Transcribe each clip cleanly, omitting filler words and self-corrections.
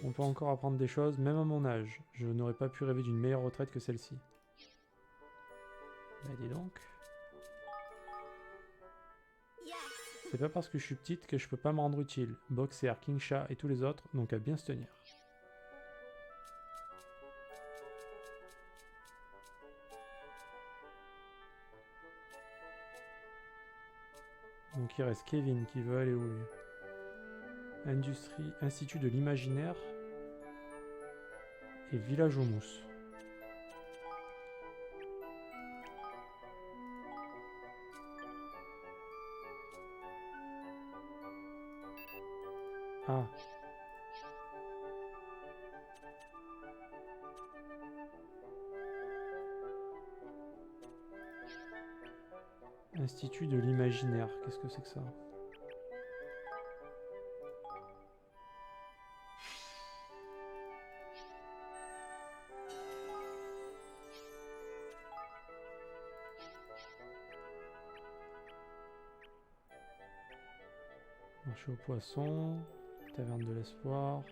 On peut encore apprendre des choses, même à mon âge. Je n'aurais pas pu rêver d'une meilleure retraite que celle-ci. Bah dis donc. C'est pas parce que je suis petite que je peux pas me rendre utile. Boxer, King Sha et tous les autres n'ont qu'à bien se tenir. Donc il reste Kevin qui veut aller où lui? Institut de l'imaginaire et village aux mousses. Ah. Institut de l'imaginaire, qu'est-ce que c'est que ça? Marché aux poissons, taverne de l'espoir.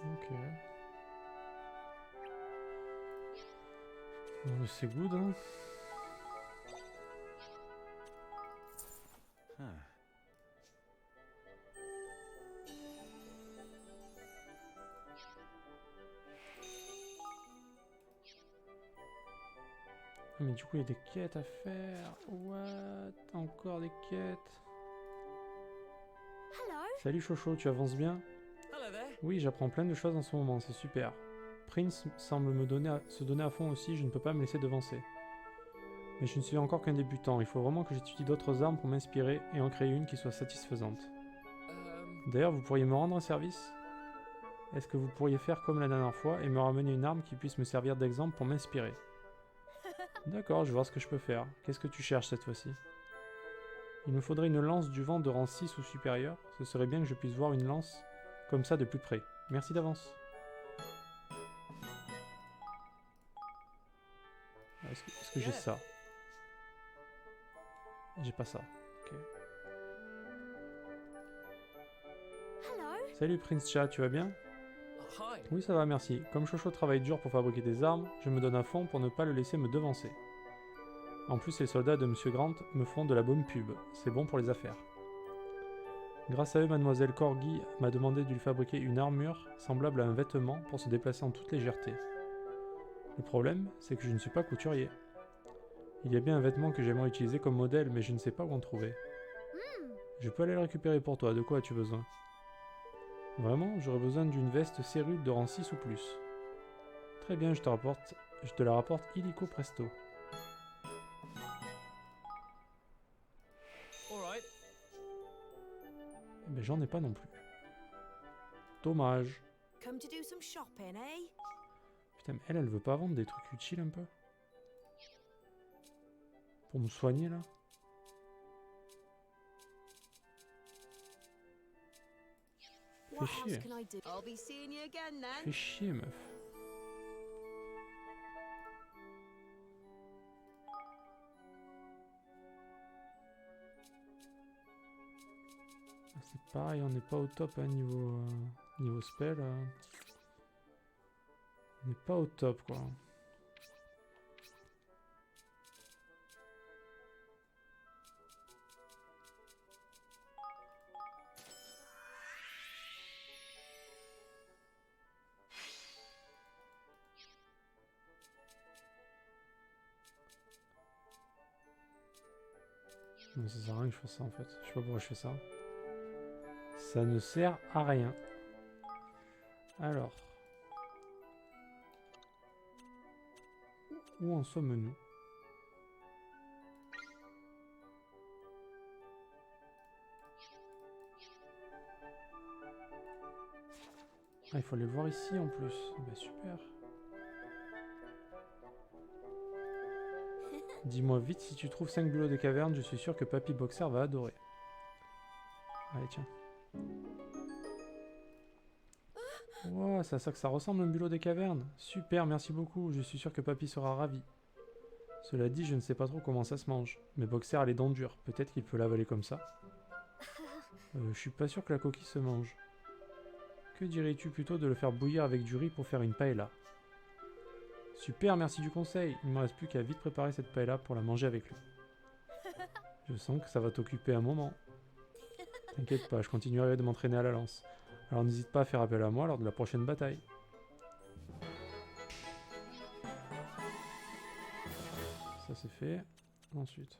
Ok. Bon, c'est good, hein. Ah, mais du coup, il y a des quêtes à faire. What? Encore des quêtes. Salut Chocho, tu avances bien? Oui, j'apprends plein de choses en ce moment, c'est super. Prince semble se donner à fond aussi, je ne peux pas me laisser devancer. Mais je ne suis encore qu'un débutant, il faut vraiment que j'étudie d'autres armes pour m'inspirer et en créer une qui soit satisfaisante. D'ailleurs, vous pourriez me rendre un service? Est-ce que vous pourriez faire comme la dernière fois et me ramener une arme qui puisse me servir d'exemple pour m'inspirer? D'accord, je vais voir ce que je peux faire. Qu'est-ce que tu cherches cette fois-ci? Il me faudrait une lance du vent de rang 6 ou supérieur. Ce serait bien que je puisse voir une lance comme ça de plus près. Merci d'avance. Est-ce que j'ai ça? J'ai pas ça. Ok. Salut Prince Cha, tu vas bien? Oui, ça va, merci. Comme Chocho travaille dur pour fabriquer des armes, je me donne à fond pour ne pas le laisser me devancer. En plus, les soldats de Monsieur Grant me font de la bonne pub. C'est bon pour les affaires. Grâce à eux, Mademoiselle Corgi m'a demandé de lui fabriquer une armure semblable à un vêtement pour se déplacer en toute légèreté. Le problème, c'est que je ne suis pas couturier. Il y a bien un vêtement que j'aimerais utiliser comme modèle, mais je ne sais pas où en trouver. Je peux aller le récupérer pour toi, de quoi as-tu besoin? Vraiment, j'aurais besoin d'une veste serrure de rang 6 ou plus. Très bien, je te la rapporte illico presto. Mais j'en ai pas non plus. Dommage. Putain, mais elle veut pas vendre des trucs utiles un peu? Pour me soigner là? Fais chier. Fais chier, meuf. c'est pareil, on n'est pas au top hein, niveau spell. On n'est pas au top quoi. Non, ça sert à rien que je fasse ça en fait. Je sais pas pourquoi je fais ça. Ça ne sert à rien. Alors. Où en sommes-nous? Ah, il faut aller le voir ici en plus. Bah super. Dis-moi vite si tu trouves 5 bulots des cavernes, je suis sûr que Papy Boxer va adorer. Allez tiens. Wow, c'est à ça que ça ressemble un bulot des cavernes. Super, merci beaucoup, je suis sûr que Papy sera ravi. Cela dit, je ne sais pas trop comment ça se mange. Mais Boxer a les dents dures, peut-être qu'il peut l'avaler comme ça. Je suis pas sûr que la coquille se mange. Que dirais-tu plutôt de le faire bouillir avec du riz pour faire une paella? Super, merci du conseil. Il ne me reste plus qu'à vite préparer cette paella pour la manger avec lui. Je sens que ça va t'occuper un moment. T'inquiète pas, je continuerai de m'entraîner à la lance. Alors n'hésite pas à faire appel à moi lors de la prochaine bataille. Ça c'est fait. Ensuite.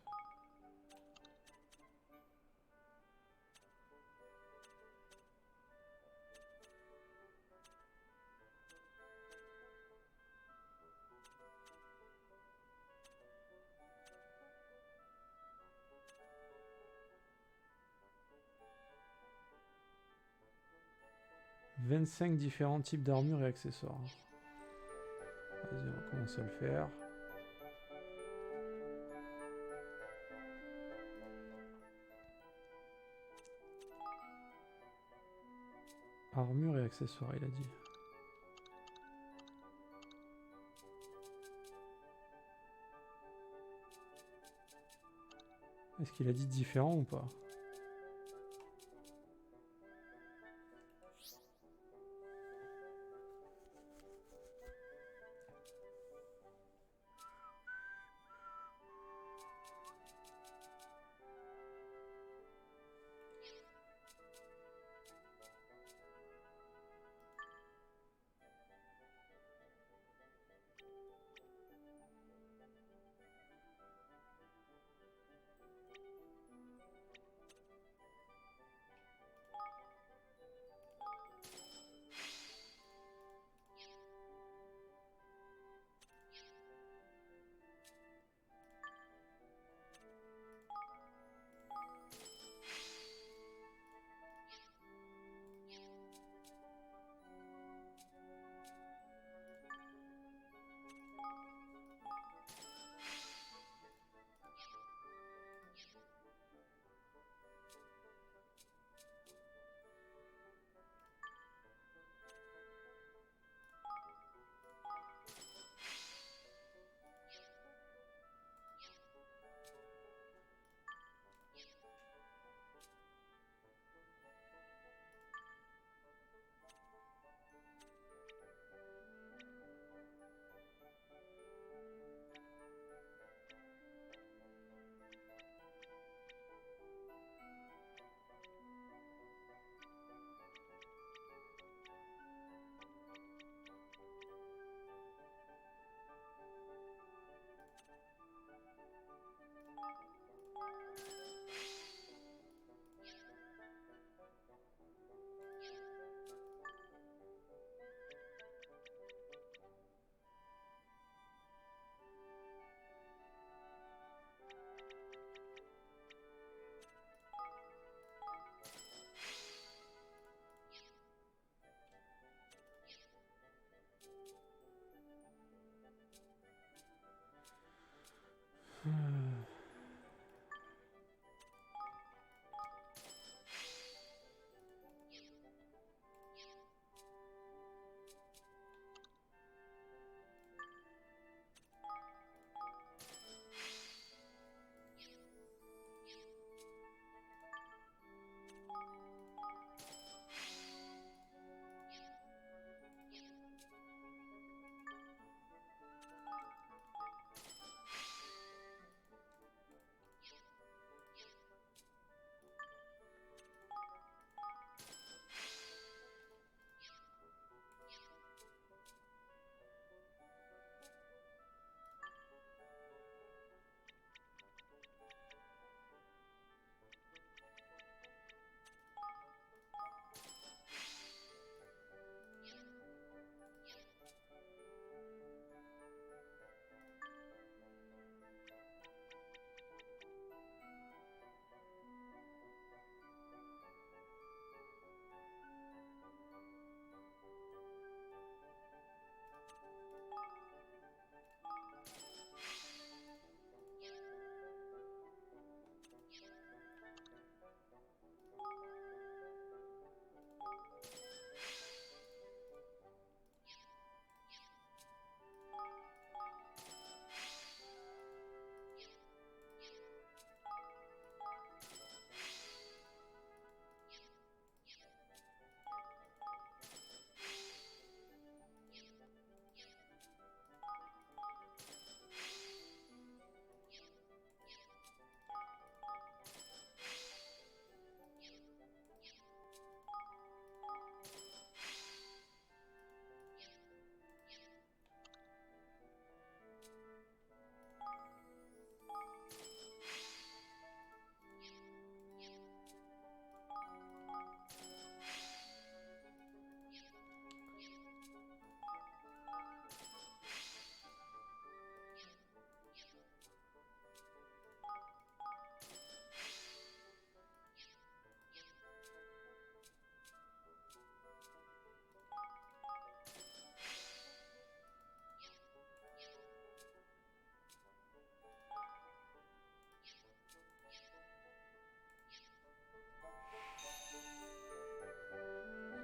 « 25 différents types d'armure et accessoires. » Vas-y, on va commencer à le faire. Armure et accessoires, il a dit. Est-ce qu'il a dit différent ou pas?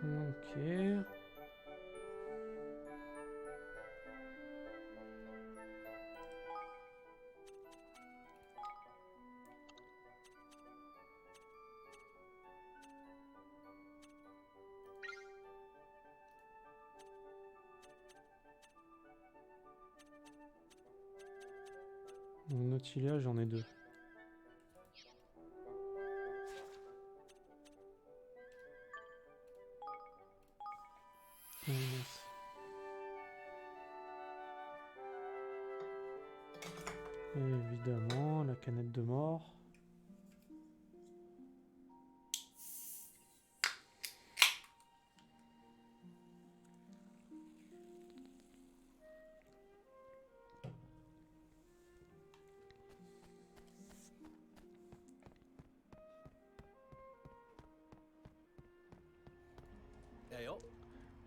Ok. Nautilia, j'en ai 2. Yes. Et évidemment, la canette de mort.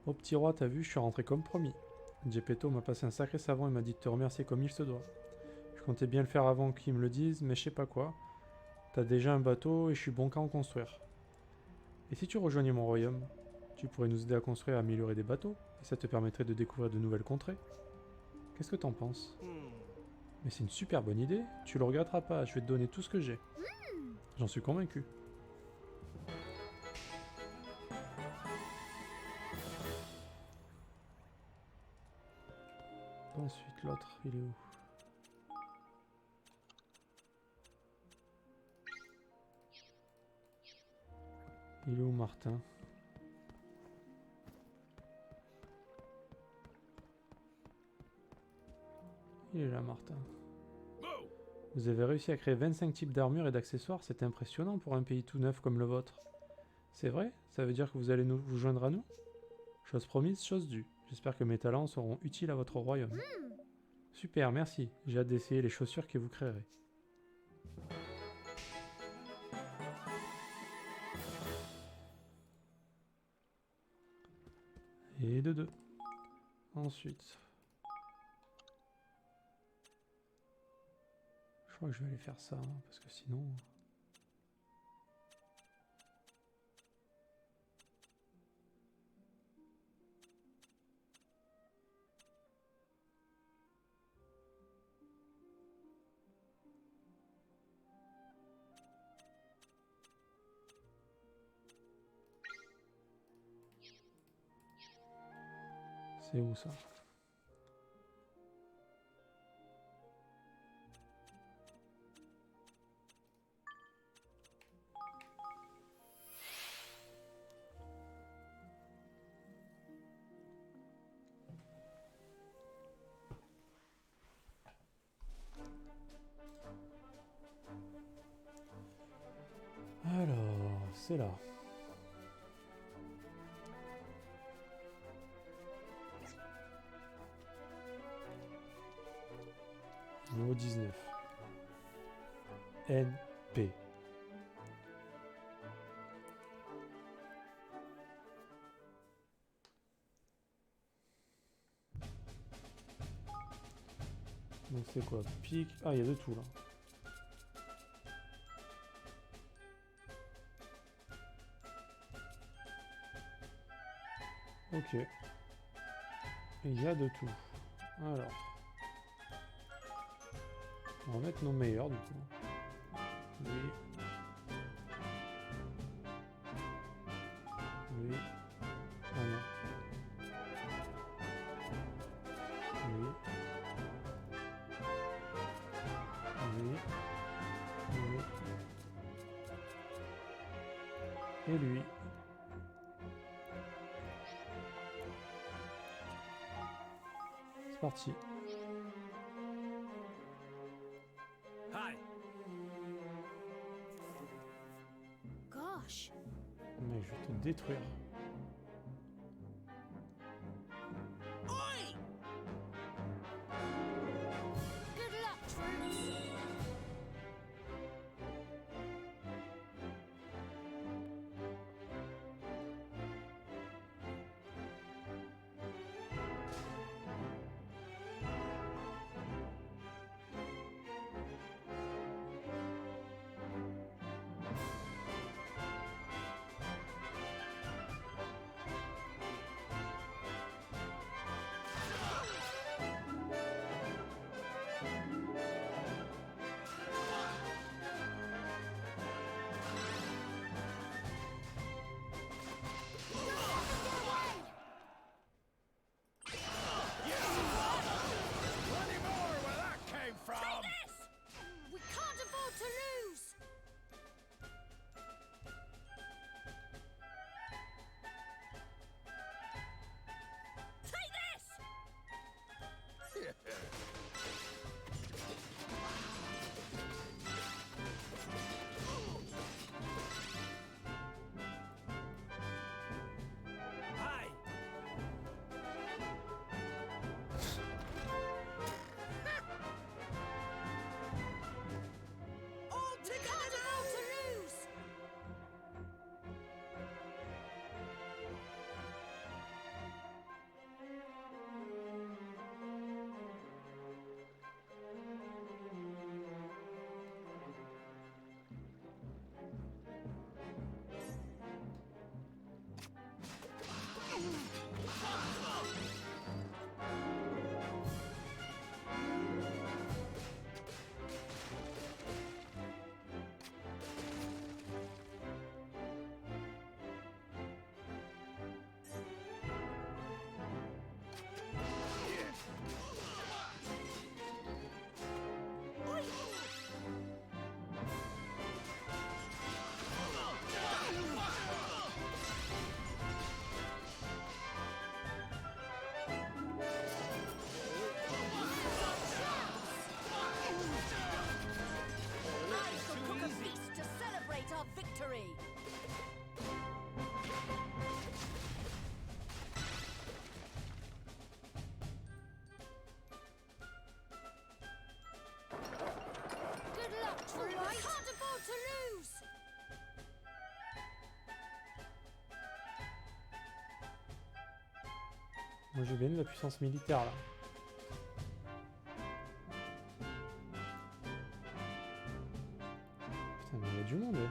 Oh petit roi, t'as vu, je suis rentré comme promis. Geppetto m'a passé un sacré savon et m'a dit de te remercier comme il se doit. Je comptais bien le faire avant qu'ils me le disent, mais je sais pas quoi. T'as déjà un bateau et je suis bon qu'à en construire. Et si tu rejoignais mon royaume, tu pourrais nous aider à construire et à améliorer des bateaux, et ça te permettrait de découvrir de nouvelles contrées. Qu'est-ce que t'en penses? Mais c'est une super bonne idée, tu le regretteras pas, je vais te donner tout ce que j'ai. J'en suis convaincu. Ensuite, l'autre, il est où? Il est où, Martin? Il est là, Martin. Vous avez réussi à créer 25 types d'armures et d'accessoires, c'est impressionnant pour un pays tout neuf comme le vôtre. C'est vrai? Ça veut dire que vous allez vous joindre à nous? Chose promise, chose due. J'espère que mes talents seront utiles à votre royaume. Super, merci. J'ai hâte d'essayer les chaussures que vous créerez. Et de deux. Ensuite. Je crois que je vais aller faire ça, hein, parce que sinon... C'est où ça? Alors, c'est là. Niveau 19. NP. Donc c'est quoi? Pique. Ah, il y a de tout là. Ok. Il y a de tout. Alors. On va mettre nos meilleurs du coup. Lui. Lui. Ah non. Lui. Lui. Lui. Et lui. C'est parti. Gosh. Mais je vais te détruire. Good luck, troops. Moi j'ai bien de la puissance militaire là. Putain mais il y a du monde.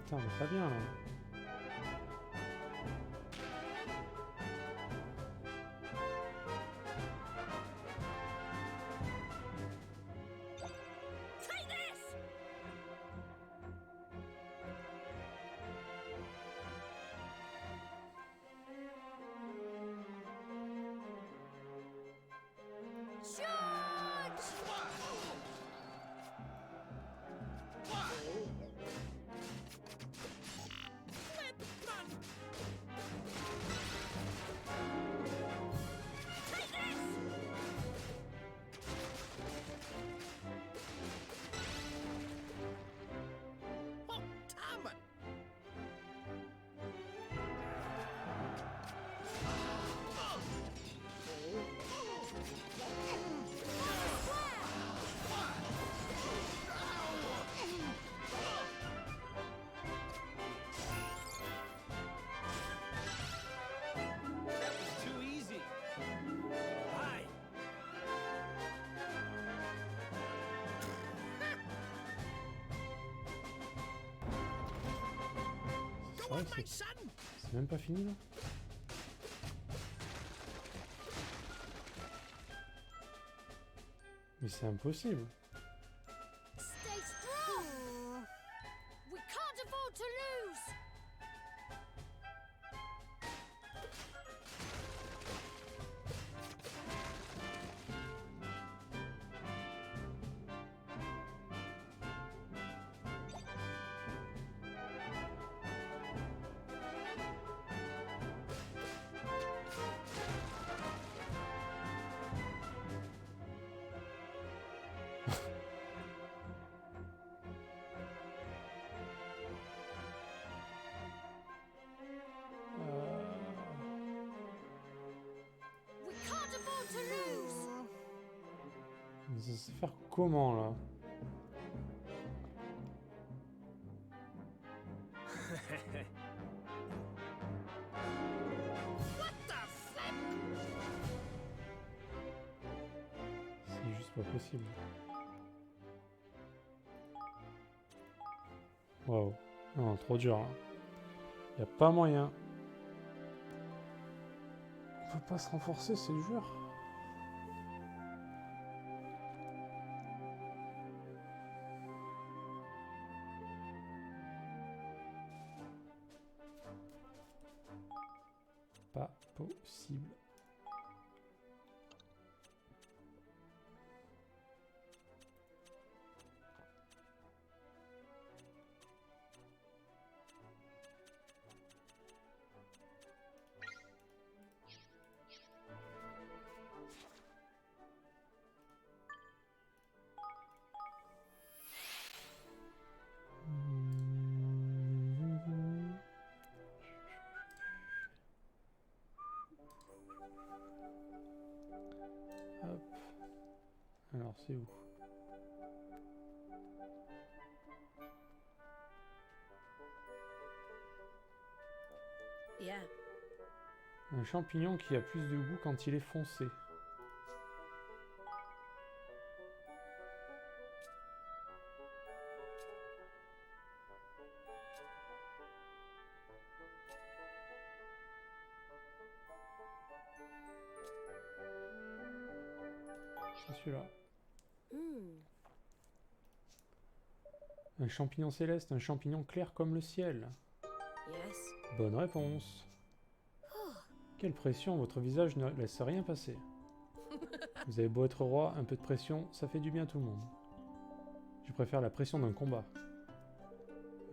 Putain, on est pas bien là. Ouais, c'est même pas fini là. Mais c'est impossible. Stay strong. We can't afford to lose. We can't afford to lose. Mais ça se faire comment là? C'est juste pas possible. Waouh. Non, trop dur. Hein. Y a pas moyen. On peut pas se renforcer, c'est dur. Pas possible. Alors, c'est où? Yeah. Un champignon qui a plus de goût quand il est foncé. C'est celui-là. Hmm. Un champignon céleste, un champignon clair comme le ciel. Yes. Bonne réponse. Quelle pression, votre visage ne laisse rien passer. Vous avez beau être roi, un peu de pression, ça fait du bien à tout le monde. Je préfère la pression d'un combat.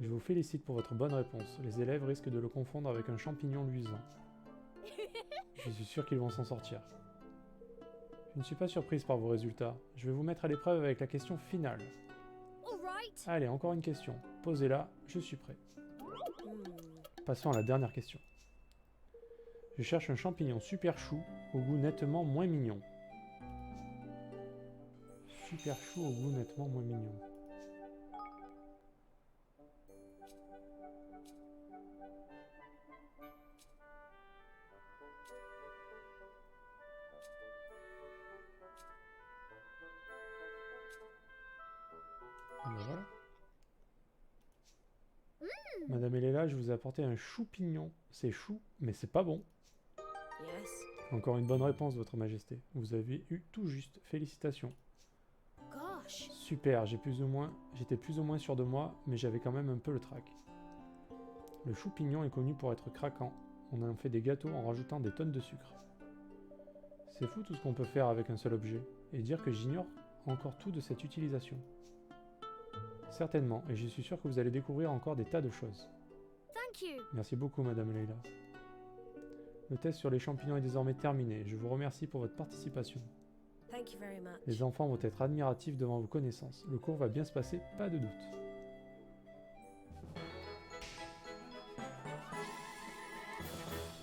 Je vous félicite pour votre bonne réponse. Les élèves risquent de le confondre avec un champignon luisant. Je suis sûr qu'ils vont s'en sortir. Je ne suis pas surprise par vos résultats. Je vais vous mettre à l'épreuve avec la question finale. All right. Allez, encore une question. Posez-la, je suis prêt. Hmm. Passons à la dernière question. Je cherche un champignon super chou, au goût nettement moins mignon. Super chou au goût nettement moins mignon. Ah ben voilà. Madame Elela, je vous ai apporté un chou-pignon. C'est chou, mais c'est pas bon. Yes. Encore une bonne réponse, votre majesté. Vous avez eu tout juste. Félicitations. Gosh. Super, j'étais plus ou moins sûr de moi, mais j'avais quand même un peu le trac. Le chou-pignon est connu pour être craquant. On en fait des gâteaux en rajoutant des tonnes de sucre. C'est fou tout ce qu'on peut faire avec un seul objet, et dire que j'ignore encore tout de cette utilisation. Certainement, et je suis sûr que vous allez découvrir encore des tas de choses. Thank you. Merci beaucoup, Madame Leila. Le test sur les champignons est désormais terminé. Je vous remercie pour votre participation. Thank you very much. Les enfants vont être admiratifs devant vos connaissances. Le cours va bien se passer, pas de doute.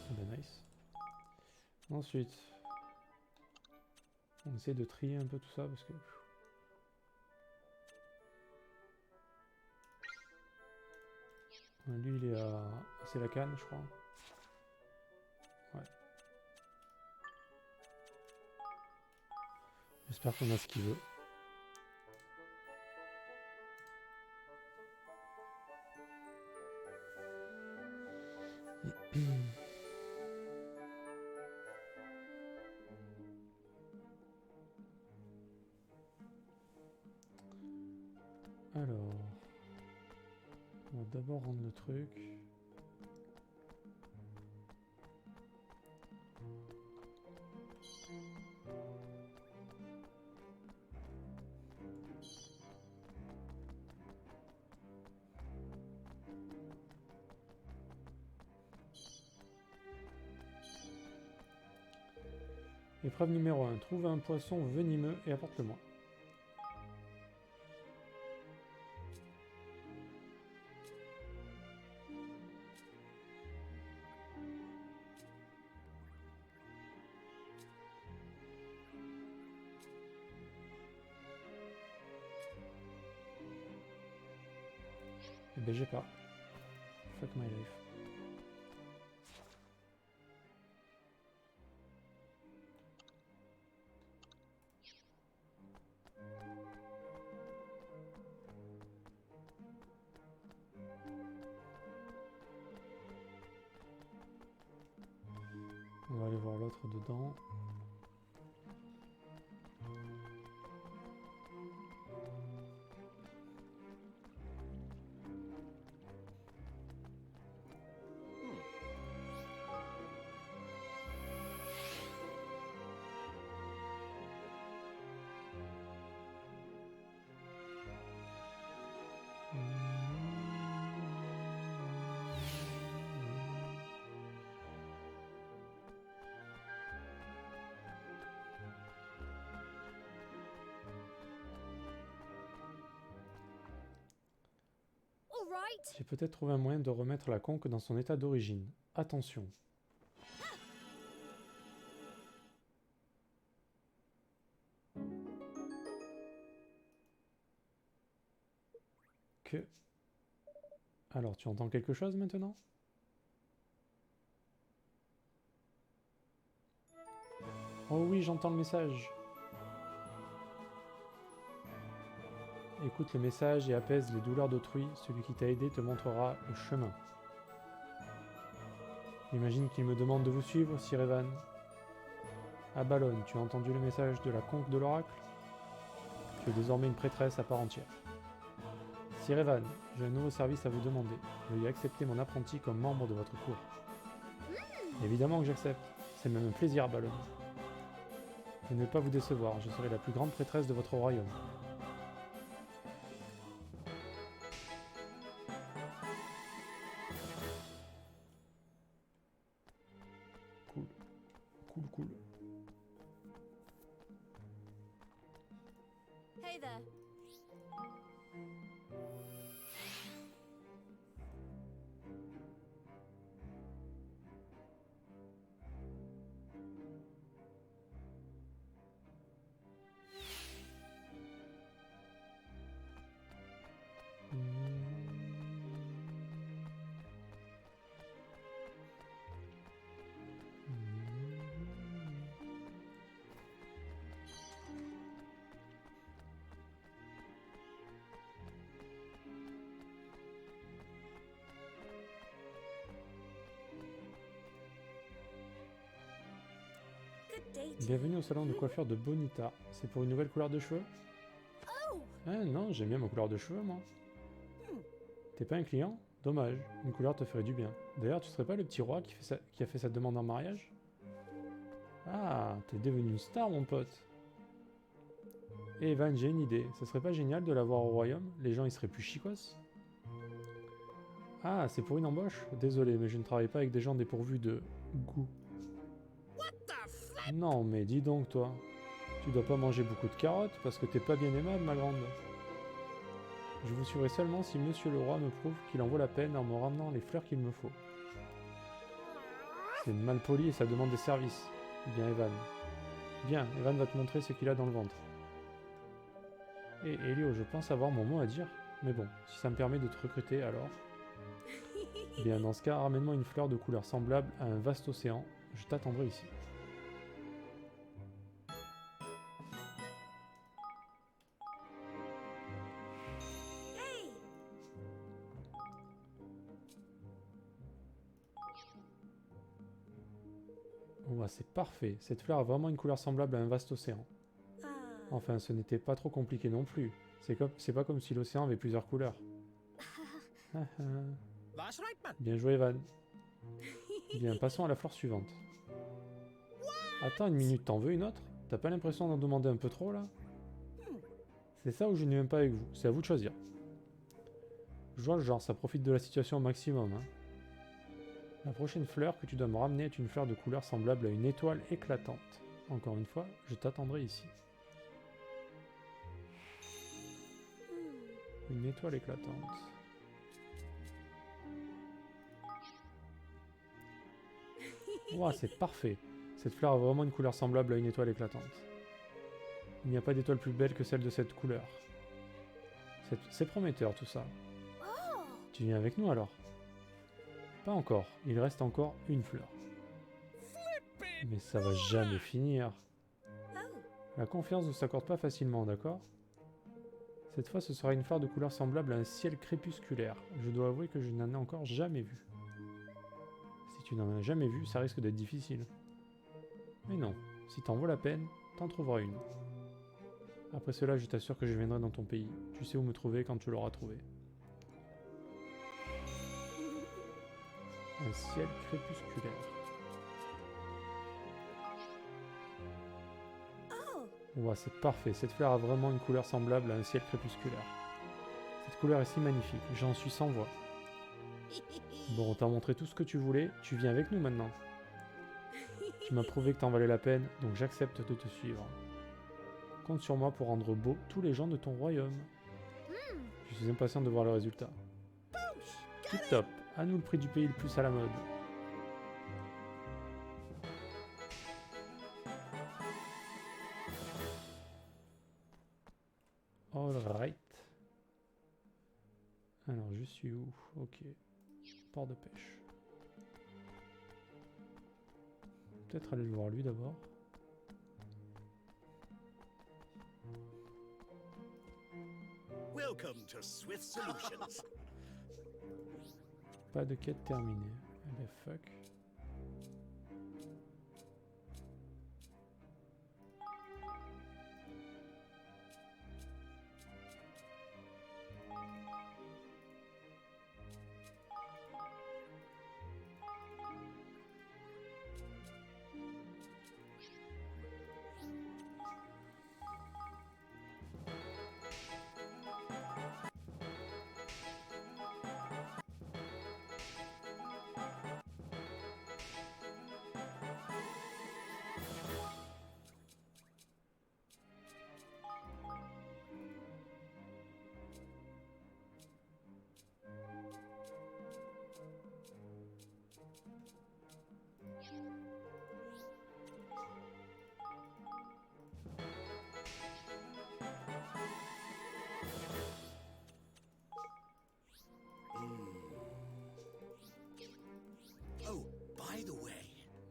Ah ben nice. Ensuite, on essaie de trier un peu tout ça parce que... Lui, il est à... C'est la canne, je crois. Ouais. J'espère qu'on a ce qu'il veut. Alors... On va d'abord rendre le truc. Épreuve numéro 1. Trouve un poisson venimeux et apporte-le-moi. Eh ben j'ai pas. Fuck my life. On va aller voir l'autre dedans. All right. J'ai peut-être trouvé un moyen de remettre la conque dans son état d'origine. Attention. que... Alors, tu entends quelque chose maintenant? Oh oui, j'entends le message. Écoute le message et apaise les douleurs d'autrui. Celui qui t'a aidé te montrera le chemin. Imagine qu'il me demande de vous suivre, Sir Evan. Abalone, tu as entendu le message de la conque de l'oracle? Tu es désormais une prêtresse à part entière. Sir Evan, j'ai un nouveau service à vous demander. Veuillez accepter mon apprenti comme membre de votre cour. Évidemment que j'accepte. C'est même un plaisir, Abalone. Je ne vais pas vous décevoir, je serai la plus grande prêtresse de votre royaume. Cool. Cool, cool. Hey there. Good day to Bienvenue au salon de coiffure de Bonita. C'est pour une nouvelle couleur de cheveux? Oh, Ah non, j'aime bien ma couleur de cheveux, moi. T'es pas un client? Dommage, une couleur te ferait du bien. D'ailleurs, tu serais pas le petit roi qui a fait sa demande en mariage? Ah, t'es devenu une star, mon pote. Eh Evan, j'ai une idée. Ça serait pas génial de l'avoir au royaume? Les gens y seraient plus chicos? Ah, c'est pour une embauche? Désolé, mais je ne travaille pas avec des gens dépourvus de goût. Non, mais dis donc, toi. Tu dois pas manger beaucoup de carottes parce que t'es pas bien aimable, ma grande. Je vous suivrai seulement si Monsieur le Roi me prouve qu'il en vaut la peine en me ramenant les fleurs qu'il me faut. C'est mal poli et ça demande des services. Bien, Evan. Bien, Evan va te montrer ce qu'il a dans le ventre. Et Elio, je pense avoir mon mot à dire. Mais bon, si ça me permet de te recruter, alors... Bien, dans ce cas, ramène-moi une fleur de couleur semblable à un vaste océan. Je t'attendrai ici. hey. Ouah, c'est parfait. Cette fleur a vraiment une couleur semblable à un vaste océan. Ah. Enfin, ce n'était pas trop compliqué non plus. C'est pas comme si l'océan avait plusieurs couleurs. Ah, ah. That's right, man. Bien joué, Evan. Bien, passons à la fleur suivante. Attends une minute, t'en veux une autre? T'as pas l'impression d'en demander un peu trop, là? C'est ça ou je n'ai même pas avec vous. C'est à vous de choisir. Je vois le genre, ça profite de la situation au maximum, hein. La prochaine fleur que tu dois me ramener est une fleur de couleur semblable à une étoile éclatante. Encore une fois, je t'attendrai ici. Une étoile éclatante. Ouah, c'est parfait. Cette fleur a vraiment une couleur semblable à une étoile éclatante. Il n'y a pas d'étoile plus belle que celle de cette couleur. C'est prometteur tout ça. Oh. Tu viens avec nous alors? Pas encore, il reste encore une fleur. Mais ça va jamais finir. Oh. La confiance ne s'accorde pas facilement, d'accord? Cette fois, ce sera une fleur de couleur semblable à un ciel crépusculaire. Je dois avouer que je n'en ai encore jamais vu. Si tu n'en as jamais vu, ça risque d'être difficile. Mais non, si t'en vaut la peine, t'en trouveras une. Après cela, je t'assure que je viendrai dans ton pays. Tu sais où me trouver quand tu l'auras trouvé. Un ciel crépusculaire. Oh. Ouah, c'est parfait. Cette fleur a vraiment une couleur semblable à un ciel crépusculaire. Cette couleur est si magnifique, j'en suis sans voix. Bon, on t'a montré tout ce que tu voulais, tu viens avec nous maintenant. Tu m'as prouvé que t'en valais la peine, donc j'accepte de te suivre. Compte sur moi pour rendre beau tous les gens de ton royaume. Je suis impatient de voir le résultat. Tip top, à nous le prix du pays le plus à la mode. Alright. Alors, je suis où? Ok. Port de pêche. Peut-être aller le voir lui d'abord. Welcome to Swift Solutions. Pas de quête terminée. Eh ben fuck. Oh, by the way.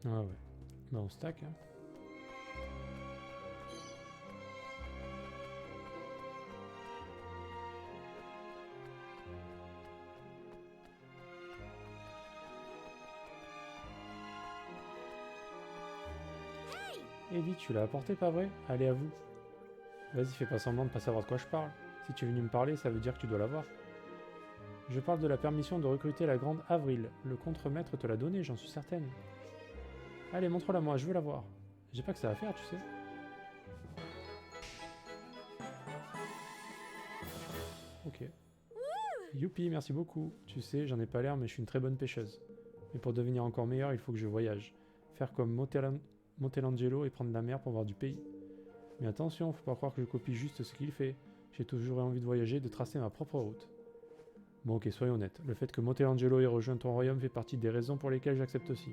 Ah ouais. Bah on stack hein. Eddie, tu l'as apporté, pas vrai? Allez, à vous. Vas-y, fais pas semblant de pas savoir de quoi je parle. Si tu es venu me parler, ça veut dire que tu dois l'avoir. Je parle de la permission de recruter la grande Avril. Le contremaître te l'a donnée, j'en suis certaine. Allez, montre-la moi, je veux la voir. J'ai pas que ça à faire, tu sais. Ok. Youpi, merci beaucoup. Tu sais, j'en ai pas l'air, mais je suis une très bonne pêcheuse. Mais pour devenir encore meilleur, il faut que je voyage. Faire comme Montelangelo et prendre la mer pour voir du pays. Mais attention, faut pas croire que je copie juste ce qu'il fait. J'ai toujours eu envie de voyager et de tracer ma propre route. Bon ok, soyons honnêtes. Le fait que Montelangelo ait rejoint ton royaume fait partie des raisons pour lesquelles j'accepte aussi.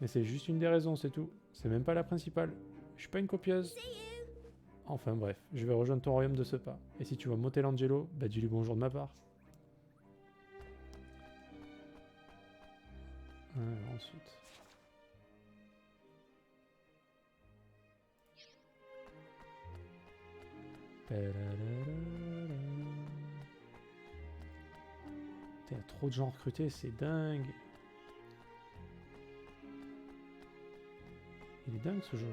Mais c'est juste une des raisons, c'est tout. C'est même pas la principale. Je suis pas une copieuse. Enfin bref, je vais rejoindre ton royaume de ce pas. Et si tu vois Montelangelo, bah dis-lui bonjour de ma part. Ensuite. T'as trop de gens recrutés, c'est dingue. Il est dingue ce jeu.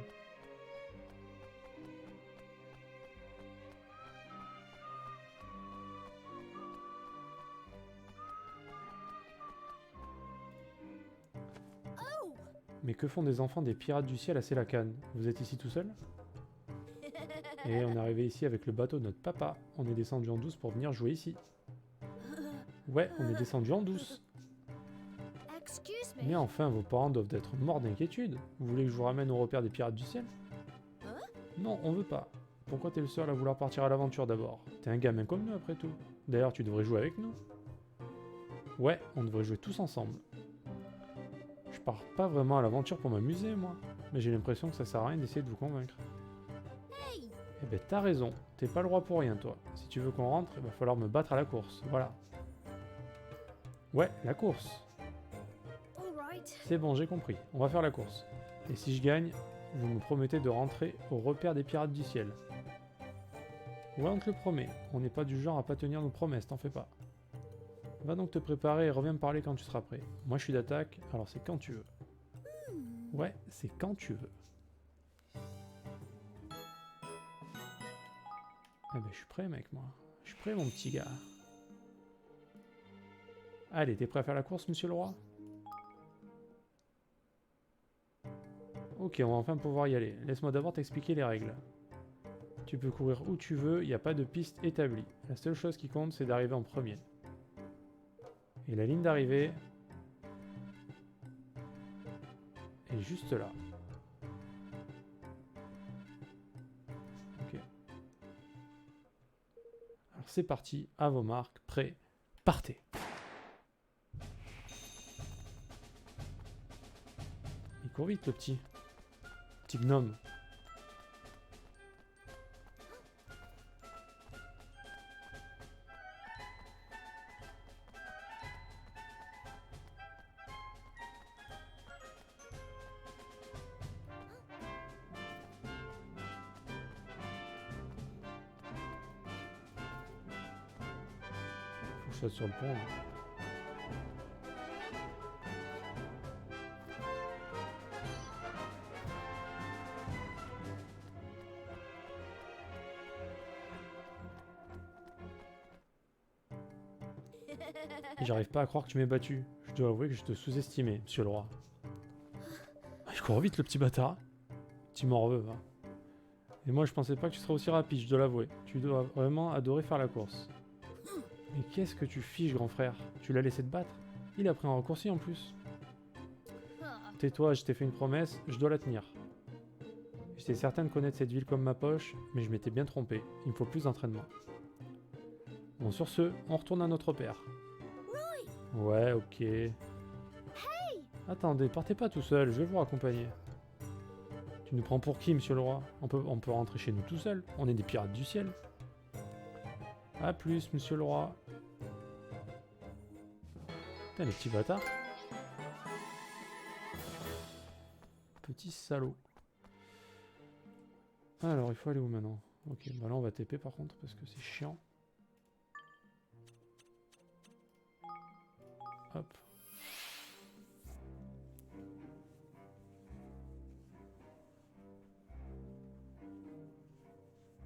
Mais que font des enfants des pirates du ciel à Sélacane? Vous êtes ici tout seul? Et on est arrivé ici avec le bateau de notre papa. On est descendu en douce pour venir jouer ici. Ouais, on est descendu en douce. Excuse Mais me. enfin, vos parents doivent être morts d'inquiétude. Vous voulez que je vous ramène au repère des pirates du ciel? Non, on veut pas. Pourquoi t'es le seul à vouloir partir à l'aventure d'abord? T'es un gamin comme nous après tout. D'ailleurs, tu devrais jouer avec nous. Ouais, on devrait jouer tous ensemble. Je pars pas vraiment à l'aventure pour m'amuser, moi. Mais j'ai l'impression que ça sert à rien d'essayer de vous convaincre. Hey. Eh ben t'as raison, t'es pas le roi pour rien toi. Si tu veux qu'on rentre, il va falloir me battre à la course, voilà. Ouais, la course. All right. C'est bon, j'ai compris, on va faire la course. Et si je gagne, vous me promettez de rentrer au repère des pirates du ciel. Ouais, on te le promet, on n'est pas du genre à pas tenir nos promesses, t'en fais pas. Va donc te préparer et reviens me parler quand tu seras prêt. Moi je suis d'attaque, alors c'est quand tu veux. Ouais, c'est quand tu veux. Ah ben je suis prêt mec, moi. Je suis prêt mon petit gars. Allez, t'es prêt à faire la course, monsieur le roi? Ok, on va enfin pouvoir y aller. Laisse-moi d'abord t'expliquer les règles. Tu peux courir où tu veux, il n'y a pas de piste établie. La seule chose qui compte, c'est d'arriver en premier. Et la ligne d'arrivée est juste là. Ok. Alors c'est parti, à vos marques, prêts, partez. Il court vite le petit. Petit gnome. saute sur le pont. J'arrive pas à croire que tu m'aies battu. Je dois avouer que je te sous-estimais, monsieur le roi. Il court vite, le petit bâtard. Tu m'en veux, va. Et moi, je pensais pas que tu serais aussi rapide, je dois l'avouer. Tu dois vraiment adorer faire la course. Mais qu'est-ce que tu fiches, grand frère? Tu l'as laissé te battre? Il a pris un raccourci en plus. Tais-toi, je t'ai fait une promesse, je dois la tenir. J'étais certain de connaître cette ville comme ma poche, mais je m'étais bien trompé. Il me faut plus d'entraînement. Bon, sur ce, on retourne à notre père. Ouais, ok. Attendez, partez pas tout seul, je vais vous raccompagner. Tu nous prends pour qui, monsieur le roi? On peut rentrer chez nous tout seul. On est des pirates du ciel. A plus, monsieur le roi. Putain, les petits bâtards. Petit salaud. Alors, il faut aller où maintenant? Ok, bah là on va TP par contre, parce que c'est chiant. Hop.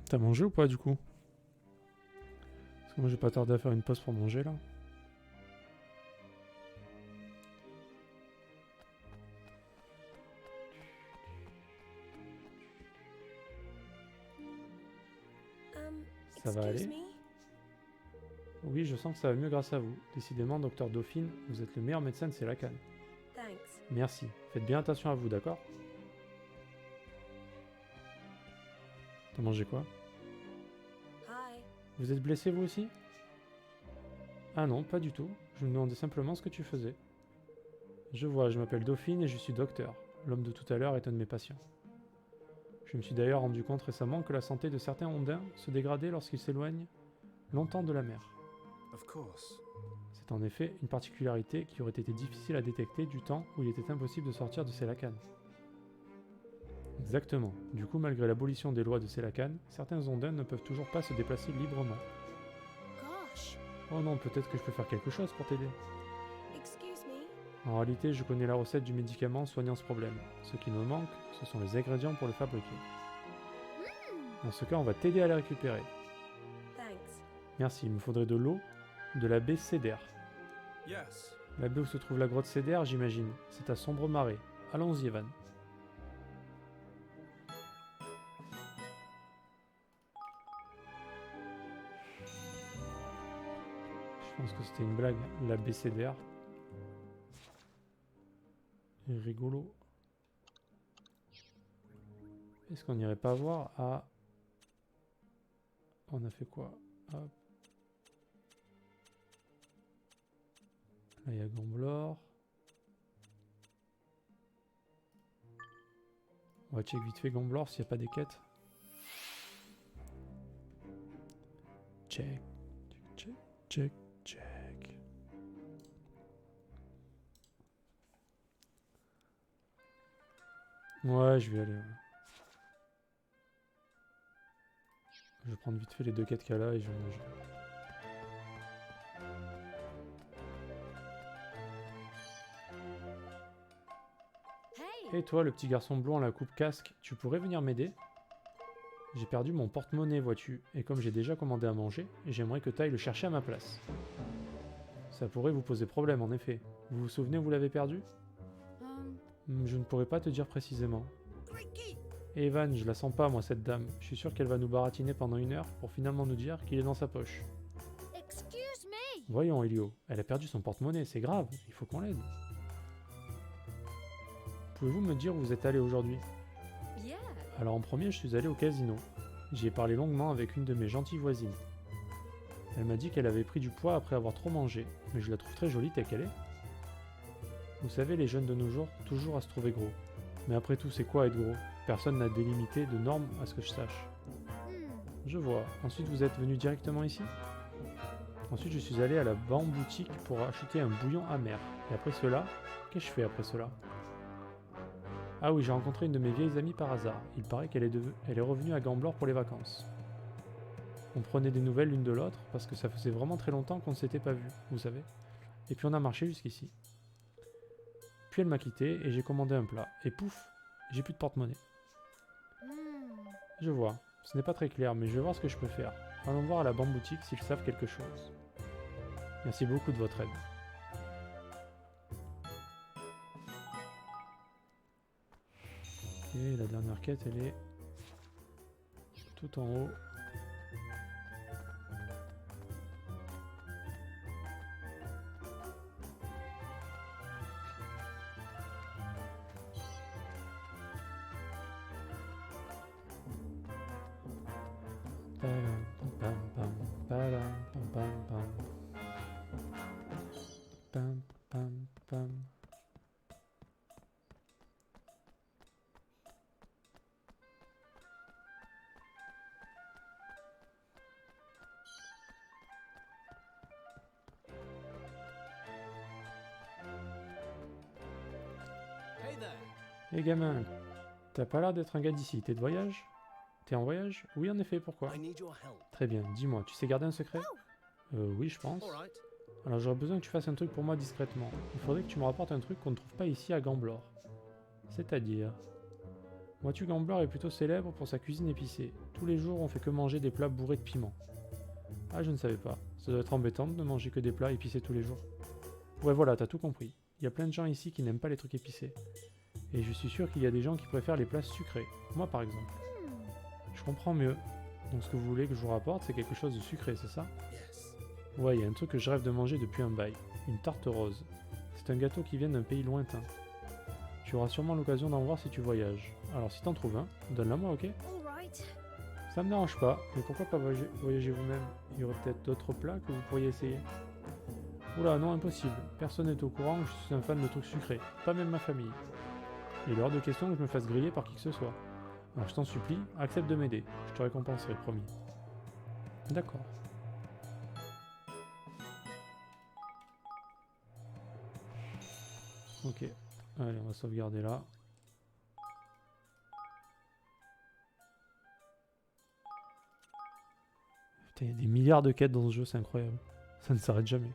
T'as mangé ou pas du coup? Parce que moi j'ai pas tardé à faire une pause pour manger là. Ça va aller? Oui, je sens que ça va mieux grâce à vous. Décidément, docteur Dauphine, vous êtes le meilleur médecin de Selacan. Merci. Faites bien attention à vous, d'accord? T'as mangé quoi? Vous êtes blessé vous aussi? Ah non, pas du tout. Je me demandais simplement ce que tu faisais. Je vois, je m'appelle Dauphine et je suis docteur. L'homme de tout à l'heure est un de mes patients. Je me suis d'ailleurs rendu compte récemment que la santé de certains ondins se dégradait lorsqu'ils s'éloignent longtemps de la mer. C'est en effet une particularité qui aurait été difficile à détecter du temps où il était impossible de sortir de Selacan. Exactement. Du coup, malgré l'abolition des lois de Selacan, certains ondins ne peuvent toujours pas se déplacer librement. Oh non, peut-être que je peux faire quelque chose pour t'aider. En réalité, je connais la recette du médicament soignant ce problème. Ce qui me manque, ce sont les ingrédients pour le fabriquer. Dans ce cas, on va t'aider à les récupérer. Merci, il me faudrait de l'eau de la baie Cédère. La baie où se trouve la grotte Cédère, j'imagine. C'est à sombre marée. Allons-y, Evan. Je pense que c'était une blague, la baie Cédère. Rigolo. Est-ce qu'on n'irait pas voir? Ah. On a fait quoi? Hop. Là, il y a Gamblor. On va check vite fait Gamblor s'il n'y a pas des quêtes. Check. Check. Check. Check. Ouais, je vais aller. Ouais. Je vais prendre vite fait les deux quêtes qu'il y a là et je vais manger. Et toi, le petit garçon blond à la coupe casque, tu pourrais venir m'aider? J'ai perdu mon porte-monnaie, vois-tu, et comme j'ai déjà commandé à manger, j'aimerais que tu ailles le chercher à ma place. Ça pourrait vous poser problème, en effet. Vous vous souvenez où vous l'avez perdu? Je ne pourrais pas te dire précisément. Evan, je la sens pas, moi, cette dame. Je suis sûr qu'elle va nous baratiner pendant 1 heure pour finalement nous dire qu'il est dans sa poche. Voyons, Elio, elle a perdu son porte-monnaie, c'est grave, il faut qu'on l'aide. Pouvez-vous me dire où vous êtes allé aujourd'hui? Alors en premier, je suis allé au casino. J'y ai parlé longuement avec une de mes gentilles voisines. Elle m'a dit qu'elle avait pris du poids après avoir trop mangé, mais je la trouve très jolie telle qu'elle est. Vous savez, les jeunes de nos jours, toujours à se trouver gros. Mais après tout, c'est quoi être gros? Personne n'a délimité de normes à ce que je sache. Je vois. Ensuite, vous êtes venu directement ici? Ensuite, je suis allé à la boutique pour acheter un bouillon amer. Et après cela, qu'est-ce que je fais après cela? Ah oui, j'ai rencontré une de mes vieilles amies par hasard. Il paraît qu'elle est revenue à Gamblor pour les vacances. On prenait des nouvelles l'une de l'autre parce que ça faisait vraiment très longtemps qu'on ne s'était pas vu, vous savez. Et puis on a marché jusqu'ici. Puis elle m'a quitté et j'ai commandé un plat. Et pouf, j'ai plus de porte-monnaie. Je vois. Ce n'est pas très clair, mais je vais voir ce que je peux faire. Allons voir à la banque boutique s'ils savent quelque chose. Merci beaucoup de votre aide. Ok, la dernière quête, elle est tout en haut. Hey there. Hé gamin, t'as pas l'air d'être un gars d'ici, t'es de voyage? T'es en voyage? Oui en effet, pourquoi? I need your help. Très bien, dis-moi, tu sais garder un secret? Oui je pense. All right. Alors j'aurais besoin que tu fasses un truc pour moi discrètement. Il faudrait que tu me rapportes un truc qu'on ne trouve pas ici à Gamblor. C'est-à-dire... Vois-tu, Gamblor est plutôt célèbre pour sa cuisine épicée. Tous les jours on fait que manger des plats bourrés de piment. Ah je ne savais pas, ça doit être embêtant de ne manger que des plats épicés tous les jours. Ouais voilà, t'as tout compris. Il y a plein de gens ici qui n'aiment pas les trucs épicés. Et je suis sûr qu'il y a des gens qui préfèrent les plats sucrés. Moi par exemple. Je comprends mieux. Donc ce que vous voulez que je vous rapporte, c'est quelque chose de sucré, c'est ça? Yes. Ouais, il y a un truc que je rêve de manger depuis un bail. Une tarte rose. C'est un gâteau qui vient d'un pays lointain. Tu auras sûrement l'occasion d'en voir si tu voyages. Alors si t'en trouves un, donne-la-moi, ok? Alright. Ça me dérange pas, mais pourquoi pas voyager vous-même? Il y aurait peut-être d'autres plats que vous pourriez essayer. Oula, non, impossible. Personne n'est au courant que je suis un fan de trucs sucrés. Pas même ma famille. Il est hors de question que je me fasse griller par qui que ce soit. Alors je t'en supplie, accepte de m'aider. Je te récompenserai, promis. D'accord. Ok. Allez, on va sauvegarder là. Putain, il y a des milliards de quêtes dans ce jeu, c'est incroyable. Ça ne s'arrête jamais.